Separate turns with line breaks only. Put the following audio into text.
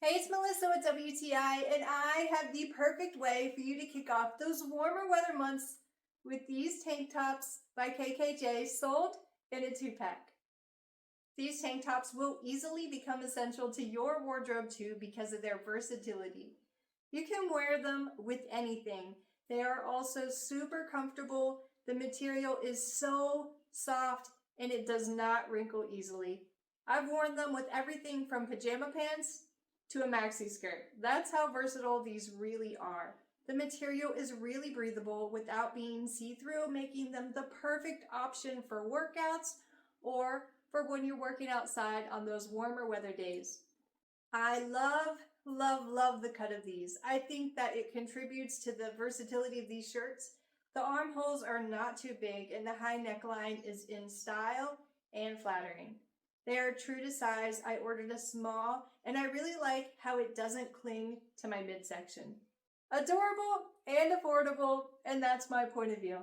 Hey, it's Melissa with WTI, and I have the perfect way for you to kick off those warmer weather months with these tank tops by KKJ, sold in a 2-pack. These tank tops will easily become essential to your wardrobe too because of their versatility. You can wear them with anything. They are also super comfortable. The material is so soft and it does not wrinkle easily. I've worn them with everything from pajama pants to a maxi skirt. That's how versatile these really are. The material is really breathable without being see-through, making them the perfect option for workouts or for when you're working outside on those warmer weather days. I love the cut of these. I think that it contributes to the versatility of these shirts. The armholes are not too big and the high neckline is in style and flattering. They are true to size. I ordered a small and I really like how it doesn't cling to my midsection. Adorable and affordable, and that's my point of view.